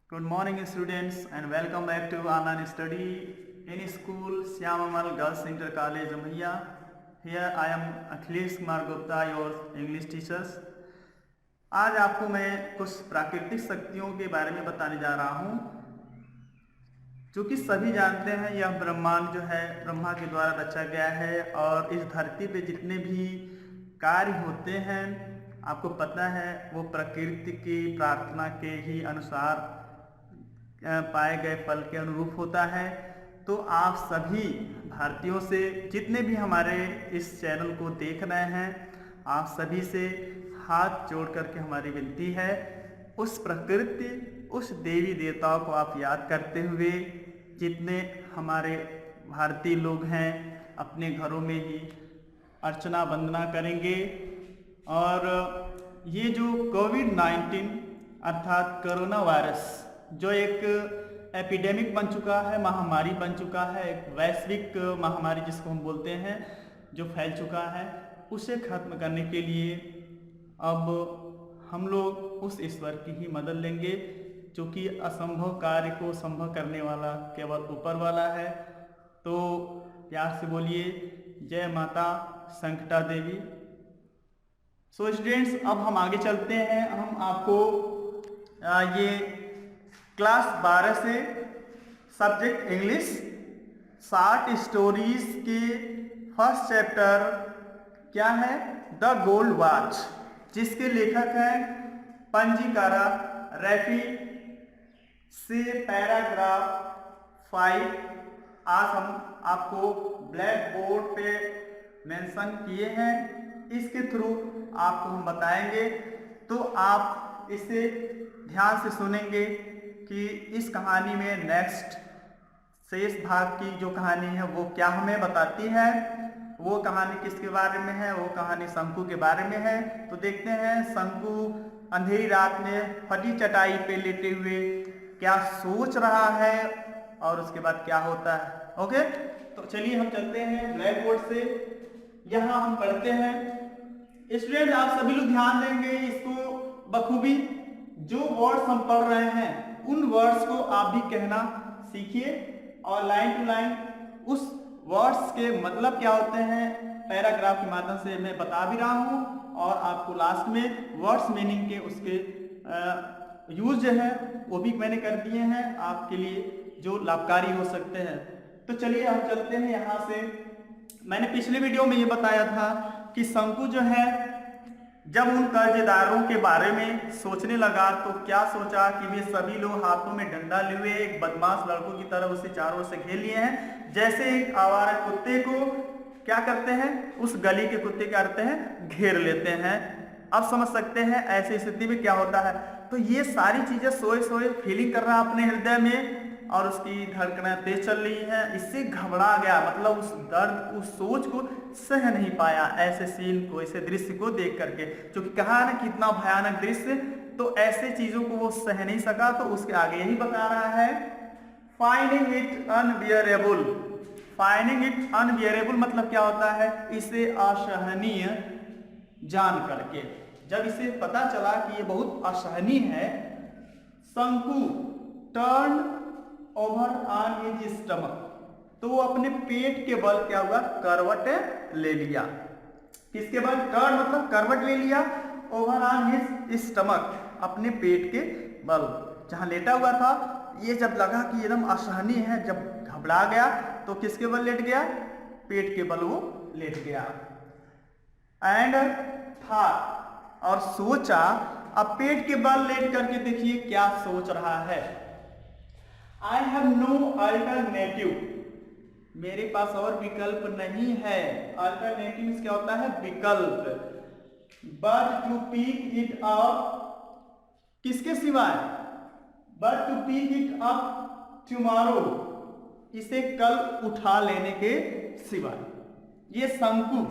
Good morning, students, and welcome back to online study in school Syamamal Girls Center College, Jamaiya. Here I am Akhilesh Kumar Gupta, your English teachers. आज आपको मैं कुछ प्राकृतिक शक्तियों के बारे में बताने जा रहा हूँ। जो कि सभी जानते हैं, यह ब्रह्मांड जो है ब्रह्मा के द्वारा रचा गया है और इस धरती पे जितने भी कार्य होते हैं आपको पता है वो प्रकृति की प्रार्थना के ही अनुसार पाए गए फल के अनुरूप होता है। तो आप सभी भारतीयों से, जितने भी हमारे इस चैनल को देख रहे हैं, आप सभी से हाथ जोड़ करके हमारी विनती है, उस प्रकृति, उस देवी देवताओं को आप याद करते हुए, जितने हमारे भारतीय लोग हैं अपने घरों में ही अर्चना वंदना करेंगे। और ये जो कोविड-19 अर्थात कोरोना वायरस जो एक एपिडेमिक बन चुका है, महामारी बन चुका है, एक वैश्विक महामारी जिसको हम बोलते हैं, जो फैल चुका है, उसे खत्म करने के लिए अब हम लोग उस ईश्वर की ही मदद लेंगे, जो कि असंभव कार्य को संभव करने वाला केवल ऊपर वाला है। तो प्यार से बोलिए जय माता संकटा देवी। सो स्टूडेंट्स, अब हम आगे चलते हैं। हम आपको ये क्लास 12 से सब्जेक्ट इंग्लिश शॉर्ट स्टोरीज के फर्स्ट चैप्टर क्या है, द गोल्ड वॉच, जिसके लेखक हैं पंजीकारा रैफी, से पैराग्राफ 5 आज हम आपको ब्लैक बोर्ड पे मेंशन किए हैं। इसके थ्रू आपको हम बताएंगे, तो आप इसे ध्यान से सुनेंगे कि इस कहानी में नेक्स्ट शेष भाग की जो कहानी है वो क्या हमें बताती है। वो कहानी किसके बारे में है? वो कहानी शंकु के बारे में है। तो देखते हैं शंकु अंधेरी रात में फटी चटाई पे लेटे हुए क्या सोच रहा है और उसके बाद क्या होता है। ओके, तो चलिए हम चलते हैं ब्लैक बोर्ड से। यहाँ हम पढ़ते हैं। स्टूडेंट, आप सभी लोग ध्यान देंगे इसको बखूबी। जो वर्ड्स हम पढ़ रहे हैं उन वर्ड्स को आप भी कहना सीखिए और लाइन टू लाइन उस वर्ड्स के मतलब क्या होते हैं पैराग्राफ के माध्यम से मैं बता भी रहा हूं, और आपको लास्ट में वर्ड्स मीनिंग के उसके यूज जो है वो भी मैंने कर दिए हैं आपके लिए, जो लाभकारी हो सकते हैं। तो चलिए हम चलते हैं यहाँ से। मैंने पिछले वीडियो में ये बताया था कि शंकु जो है जब उन कर्जदारों के बारे में सोचने लगा तो क्या सोचा कि वे सभी लोग हाथों में डंडा लिए एक बदमाश लड़कों की तरह उसे चारों ओर से घेर लिए हैं, जैसे एक आवारा कुत्ते को क्या करते हैं, उस गली के कुत्ते क्या करते हैं, घेर लेते हैं। अब समझ सकते हैं ऐसी स्थिति में क्या होता है। तो ये सारी चीजें सोए सोए फीलिंग कर रहा है अपने हृदय में और उसकी धड़कनें तेज चल रही हैं। इससे घबरा गया, मतलब उस दर्द, उस सोच को सह नहीं पाया ऐसे सीन को, ऐसे दृश्य को देख करके, क्योंकि कहा ना कितना भयानक दृश्य, तो ऐसे चीजों को वो सह नहीं सका। तो उसके आगे यही बता रहा है, finding it unbearable. Finding it unbearable मतलब क्या होता है, इसे असहनीय जान करके, जब इसे पता चला कि ये बहुत असहनीय है, शंकु turn over on his stomach, तो वो अपने पेट के बल क्या हुआ, करवट ले लिया। किसके बल? टर्न मतलब करवट ले लिया, ओवर ऑन हिज स्टमक अपने पेट के बल, जहां लेटा हुआ था। ये जब लगा कि एकदम असहनीय है, जब घबरा गया तो किसके बल लेट गया, पेट के बल वो लेट गया। एंड था और सोचा, अब पेट के बल लेट करके देखिए क्या सोच रहा है, I have no alternative, मेरे पास और विकल्प नहीं है। अल्टरनेटिव क्या होता है, विकल्प। But to pick it up, किसके सिवाय, But to pick it up tomorrow, इसे कल उठा लेने के सिवाय। ये शंकु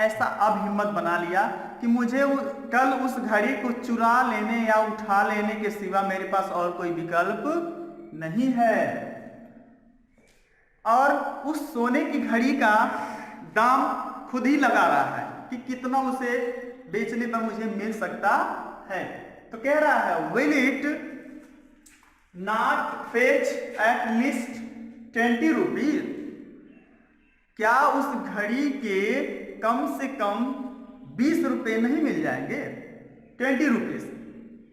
ऐसा अब हिम्मत बना लिया कि मुझे कल उस घड़ी को चुरा लेने या उठा लेने के सिवा मेरे पास और कोई विकल्प नहीं है। और उस सोने की घड़ी का दाम खुद ही लगा रहा है कि कितना उसे बेचने पर मुझे मिल सकता है। तो कह रहा है, will it not fetch at least 20 rupees. क्या उस घड़ी के कम से कम 20 रुपये नहीं मिल जाएंगे? 20 रुपीज।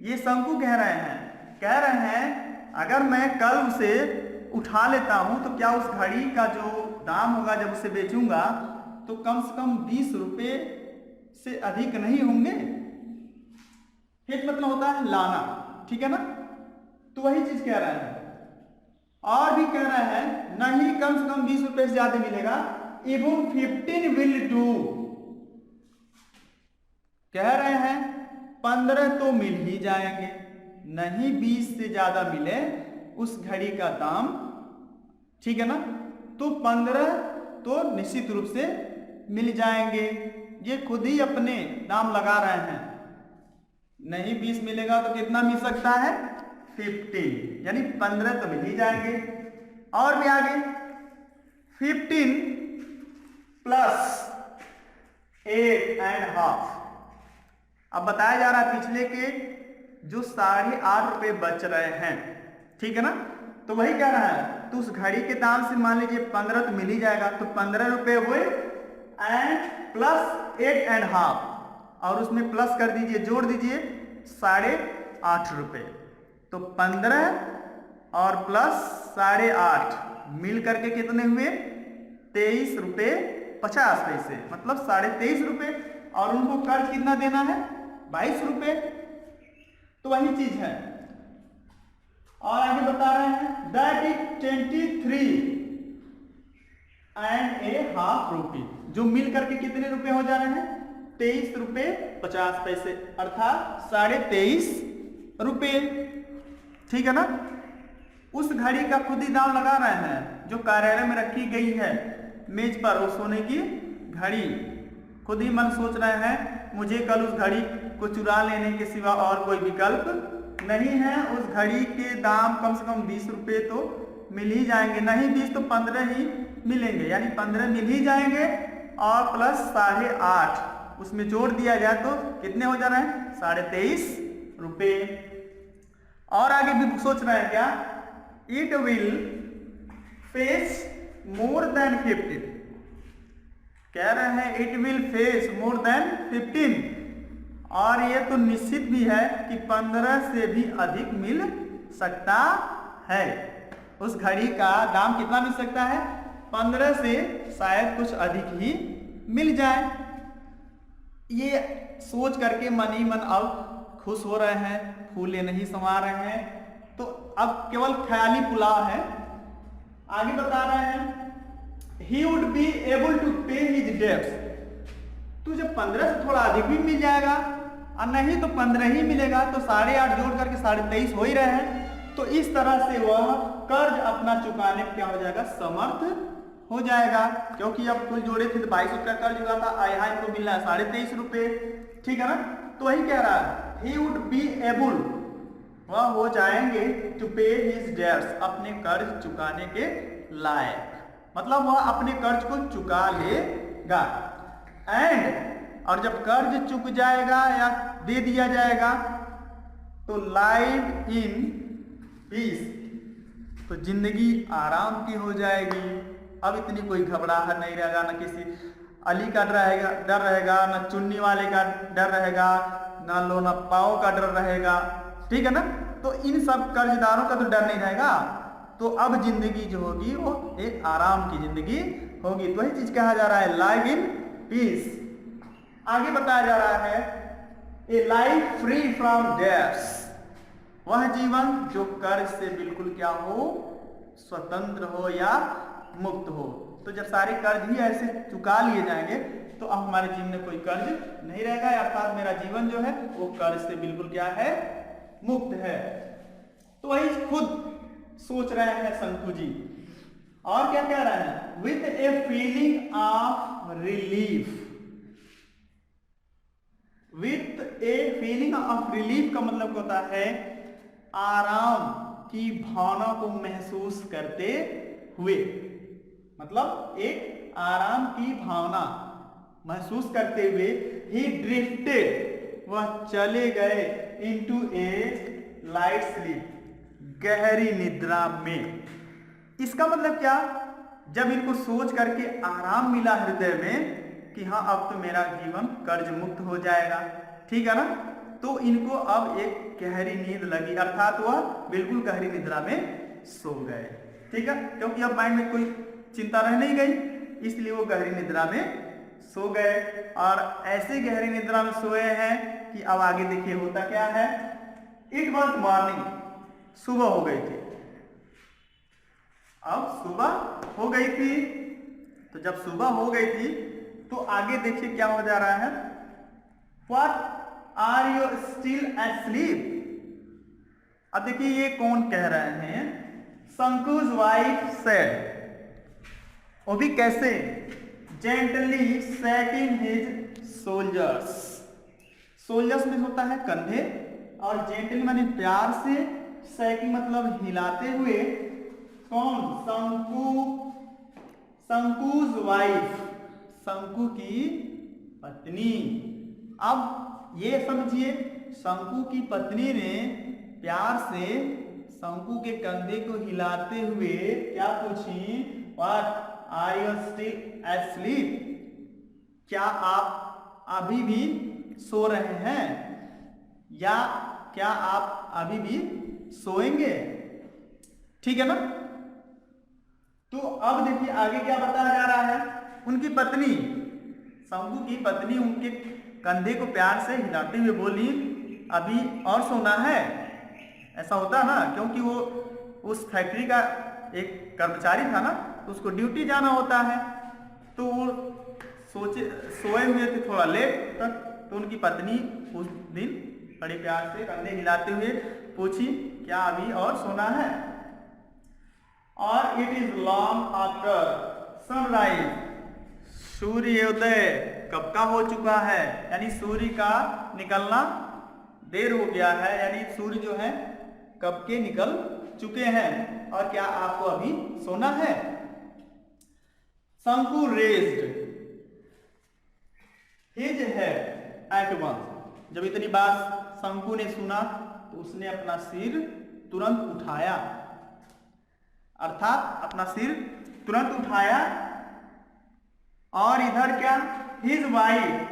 ये शंकु कह रहे हैं अगर मैं कल उसे उठा लेता हूं तो क्या उस घड़ी का जो दाम होगा जब उसे बेचूंगा तो कम से कम 20 रुपये से अधिक नहीं होंगे। फेच मतलब होता है लाना, ठीक है ना। तो वही चीज कह रहा है। और भी कह रहा है नहीं कम से कम 20 रुपये से ज्यादा मिलेगा, इवन 15 विल डू। कह रहे हैं 15 तो मिल ही जाएंगे, नहीं 20 से ज्यादा मिले उस घड़ी का दाम, ठीक है ना। तो 15 तो निश्चित रूप से मिल जाएंगे। ये खुद ही अपने दाम लगा रहे हैं। नहीं 20 मिलेगा तो कितना मिल सकता है? 15, यानी 15 तो मिल ही जाएंगे। और भी आगे 15 प्लस 8.5। अब बताया जा रहा है पिछले के जो 8.5 रुपये बच रहे हैं, ठीक है ना। तो वही कह रहा है तो उस घड़ी के दाम से मान लीजिए 15 तो मिल ही जाएगा, तो 15 रुपये हुए एंड प्लस 8.5 और उसमें प्लस कर दीजिए, जोड़ दीजिए 8.5 रुपये। तो 15 और प्लस 8.5 मिल करके कितने हुए? 23 रुपये 50 पैसे, मतलब 23.5 रुपये। और उनको कर्ज कितना देना है? 22 रुपये। तो वही चीज है। और आगे बता रहे हैं दैट इज 23.5 रुपये, जो मिल करके कितने रुपए हो जा रहे हैं? 23 रुपये 50 पैसे, अर्थात 23.5 रुपये, ठीक है ना। उस घड़ी का खुद ही दाम लगा रहे हैं जो कार्यालय में रखी गई है मेज पर, वो सोने की घड़ी। खुद ही मन सोच रहे हैं मुझे कल उस घड़ी को चुरा लेने के सिवा और कोई विकल्प नहीं है। उस घड़ी के दाम कम से कम 20 रुपये तो मिल ही जाएंगे, नहीं 20 तो 15 ही मिलेंगे, यानी 15 मिल ही जाएंगे। और प्लस 8.5 उसमें जोड़ दिया जाए तो कितने हो जा रहे हैं? 23.5 रुपये। और आगे भी सोच रहे हैं क्या? It will fetch more than 15। कह रहे हैं it will fetch more than 15, और ये तो निश्चित भी है कि 15 से भी अधिक मिल सकता है। उस घड़ी का दाम कितना मिल सकता है? 15 से शायद कुछ अधिक ही मिल जाए। ये सोच करके मन ही मन अब खुश हो रहे हैं, फूले नहीं समा रहे हैं। तो अब केवल ख्याली पुलाव है। आगे बता रहे हैं he would be able to pay his debts। तो जब 15 से थोड़ा अधिक भी मिल जाएगा और नहीं तो 15 ही मिलेगा, तो 8.5 जोड़ करके 23.5 हो ही रहे हैं। तो इस तरह से वह कर्ज अपना चुकाने में क्या हो जाएगा? समर्थ हो जाएगा, क्योंकि अब कुल जोड़े थे तो 22 रुपया कर्ज हुआ था, यहाँ इनको मिल रहा है 23.5 रुपये, ठीक है ना। तो वही कह रहा है he would be able, वह हो जाएंगे to pay his debts, अपने कर्ज चुकाने के लायक, मतलब वह अपने कर्ज को चुका लेगा। एंड और जब कर्ज चुक जाएगा या दे दिया जाएगा तो लाइफ इन पीस, तो जिंदगी आराम की हो जाएगी। अब इतनी कोई घबराहट नहीं रहेगा, न किसी अली का डर रहेगा, न चुन्नी वाले का डर रहेगा, न लो न पाओ का डर रहेगा, ठीक है ना। तो इन सब कर्जदारों का तो डर नहीं रहेगा। तो अब जिंदगी जो होगी वो एक आराम की जिंदगी होगी। तो वही चीज कहा जा रहा है लाइफ इन पीस। आगे बताया जा रहा है a life free from debts, वह जीवन जो कर्ज से बिल्कुल क्या हो? स्वतंत्र हो या मुक्त हो। तो जब सारे कर्ज ही ऐसे चुका लिए जाएंगे तो अब हमारे जीवन में कोई कर्ज नहीं रहेगा, अर्थात मेरा जीवन जो है वो कर्ज से बिल्कुल क्या है? मुक्त है। तो वही खुद सोच रहे हैं शंकु जी। और क्या कह रहे हैं? With a feeling of relief, with a feeling of relief का मतलब होता है आराम की भावना को महसूस करते हुए, मतलब एक आराम की भावना महसूस करते हुए ही ड्रिफ्टेड, वह चले गए इनटू ए लाइट स्लीप, गहरी निद्रा में। इसका मतलब क्या, जब इनको सोच करके आराम मिला हृदय में कि हाँ अब तो मेरा जीवन कर्ज मुक्त हो जाएगा, ठीक है ना, तो इनको अब एक गहरी नींद लगी, अर्थात वह बिल्कुल गहरी निद्रा में सो गए, ठीक है, क्योंकि अब माइंड में कोई चिंता रह नहीं गई, इसलिए वो गहरी निद्रा में सो गए। और ऐसे गहरी निद्रा में सोए हैं कि अब आगे देखिए होता क्या है। इट वॉज मॉर्निंग, सुबह हो गई थी। अब सुबह हो गई थी, तो जब सुबह हो गई थी तो आगे देखिए क्या हो जा रहा है। What are you still asleep? अब देखिए ये कौन कह रहे हैं, शंकु's wife said, वो भी कैसे, gently shaking his shoulders। shoulders में होता है कंधे, और gently माने प्यार से, shaking मतलब हिलाते हुए। कौन, शंकु's वाइफ, शंकु की पत्नी। अब ये समझिए, शंकु की पत्नी ने प्यार से शंकु के कंधे को हिलाते हुए क्या पूछी, what are you still asleep, क्या आप अभी भी सो रहे हैं, या क्या आप अभी भी सोएंगे, ठीक है ना। तो अब देखिए आगे क्या बताया जा रहा है। उनकी पत्नी, शंकु की पत्नी उनके कंधे को प्यार से हिलाते हुए बोली, अभी और सोना है। ऐसा होता ना, क्योंकि वो उस फैक्ट्री का एक कर्मचारी था ना, तो उसको ड्यूटी जाना होता है, तो वो सोए हुए थे थोड़ा लेट तक, तो उनकी पत्नी उस दिन बड़े प्यार से कंधे हिलाते हुए पूछी, क्या अभी और सोना है। और it is long after sunrise, सूर्योदय कब का हो चुका है, यानी सूर्य का निकलना देर हो गया है, यानी सूर्य जो है कब के निकल चुके हैं, और क्या आपको अभी सोना है। Shanku raised his head at once, जब इतनी बात शंकु ने सुना तो उसने अपना सिर तुरंत उठाया, अर्थात अपना सिर तुरंत उठाया। और इधर क्या, हिज वाइफ,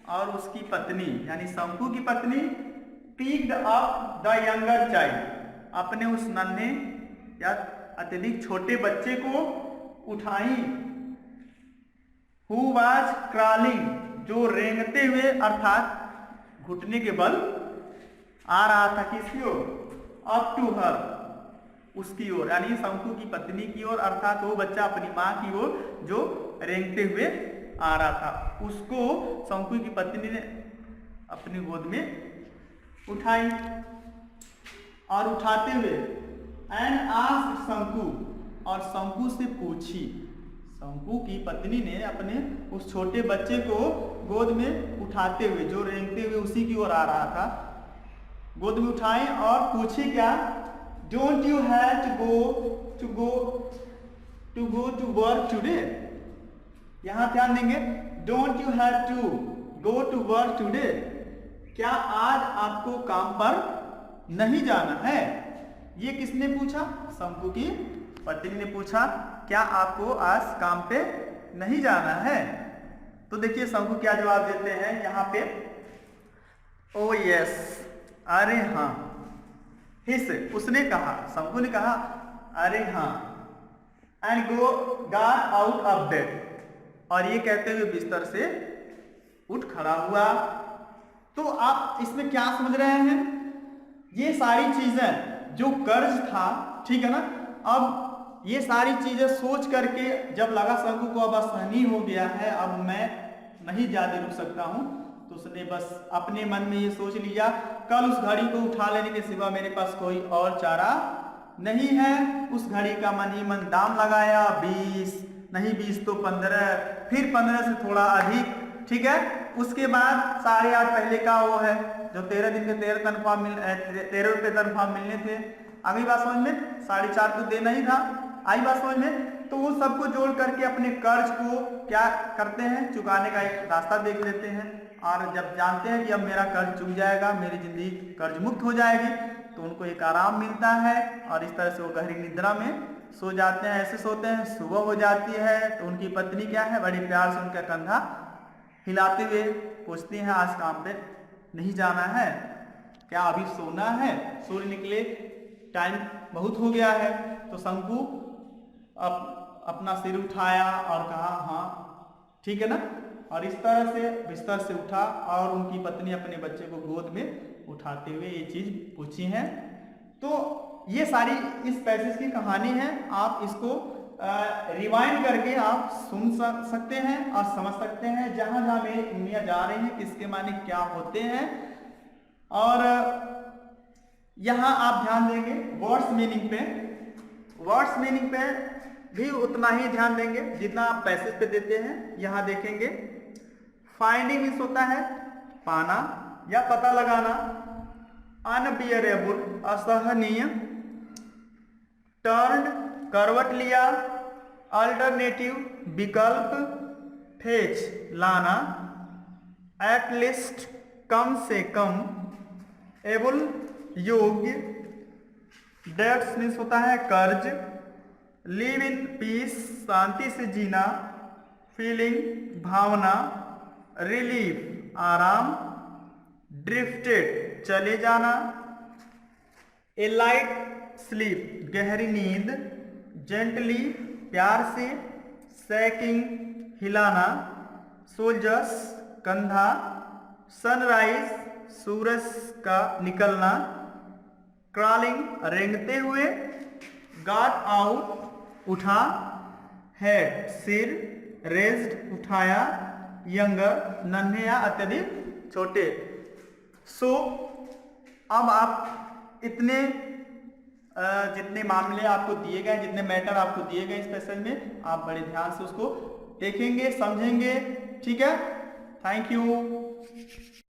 और उसकी पत्नी यानी शंकु की पत्नी, picked up the younger child, अपने उस नन्हे या अत्यधिक छोटे बच्चे को उठाई। हु वाज क्रॉलिंग, जो रेंगते हुए अर्थात घुटने के बल आ रहा था किसकी ओर, अप टू हर, उसकी ओर, यानी शंकु की पत्नी की ओर, अर्थात वो बच्चा अपनी मां की ओर जो रेंगते हुए आ रहा था, उसको शंकु की पत्नी ने अपनी गोद में उठाई। और उठाते हुए एंड आस्क्ड शंकु, और शंकु से पूछी, शंकु की पत्नी ने अपने उस छोटे बच्चे को गोद में उठाते हुए, जो रेंगते हुए उसी की ओर आ रहा था, गोद में उठाए और पूछी क्या, don't you have to go to work today. यहां ध्यान देंगे, don't you have to go to work today, क्या आज आपको काम पर नहीं जाना है। ये किसने पूछा, शंकु की पत्नी ने पूछा, क्या आपको आज काम पे नहीं जाना है। तो देखिए शंकु क्या जवाब देते हैं यहाँ पे, ओ यस, अरे हाँ, हिस, उसने कहा, शंकु ने कहा अरे हाँ, and got out of bed, और ये कहते हुए बिस्तर से उठ खड़ा हुआ। तो आप इसमें क्या समझ रहे हैं, ये सारी चीजें जो कर्ज था, ठीक है ना, अब ये सारी चीजें सोच करके जब लगा शंकु को अब असहनीय हो गया है, अब मैं नहीं ज्यादा रुक सकता हूं, तो उसने बस अपने मन में ये सोच लिया, कल उस घड़ी को उठा लेने के सिवा मेरे पास कोई और चारा नहीं है। उस घड़ी का मन ही मन दाम लगाया, 20 नहीं 20 तो 15, फिर 15 से थोड़ा अधिक, ठीक है। उसके बाद 8.5 पहले का वो है जो 13 दिन के 13 रुपये तनख्वाह मिलने थे, आ गई बात समझ में, 4.5 तो देना ही था, आई बात समझ में। तो वो सबको जोड़ करके अपने कर्ज को क्या करते हैं, चुकाने का एक रास्ता देख लेते हैं, और जब जानते हैं कि अब मेरा कर्ज चुक जाएगा, मेरी जिंदगी कर्ज मुक्त हो जाएगी, तो उनको एक आराम मिलता है और इस तरह से वो गहरी निद्रा में सो जाते हैं। ऐसे सोते हैं, सुबह हो जाती है तो उनकी पत्नी क्या है, बड़ी प्यार से उनका कंधा हिलाते हुए पूछती हैं, आज काम पे नहीं जाना है क्या, अभी सोना है, सूर्य निकले टाइम बहुत हो गया है। तो शंकु अपना सिर उठाया और कहा हाँ ठीक है ना, और इस तरह से बिस्तर से उठा और उनकी पत्नी अपने बच्चे को गोद में उठाते हुए ये चीज पूछी है। तो ये सारी इस पैसेज की कहानी है। आप इसको रिवाइंड करके आप सुन सकते हैं और समझ सकते हैं जहां जहां मेरी उंगलियां जा रही हैं किसके माने क्या होते हैं। और यहाँ आप ध्यान देंगे वर्ड्स मीनिंग पे, वर्ड्स मीनिंग पे भी उतना ही ध्यान देंगे जितना आप पैसेज पे देते हैं। यहाँ देखेंगे फाइंडिंग मीन्स होता है पाना या पता लगाना, अनबियरेबल असहनीय, टर्न करवट लिया, अल्टरनेटिव विकल्प, फेच लाना, एटलीस्ट कम से कम, एबल योग्य, डेट्स मीन्स होता है कर्ज, लिव इन पीस शांति से जीना, फीलिंग भावना, रिलीफ आराम, ड्रिफ्टेड चले जाना, ए लाइट स्लीप गहरी नींद, जेंटली प्यार से, सैकिंग हिलाना, सोल्जर्स कंधा, सनराइज सूरज का निकलना, क्रॉलिंग रेंगते हुए, गॉट आउट उठा, हेड सिर, रेज्ड उठाया, यंगर नन्हे या अत्यधिक छोटे। सो अब आप इतने जितने मामले आपको दिए गए, जितने मैटर आपको दिए गए इस पैसेज में, आप बड़े ध्यान से उसको देखेंगे, समझेंगे। ठीक है, थैंक यू।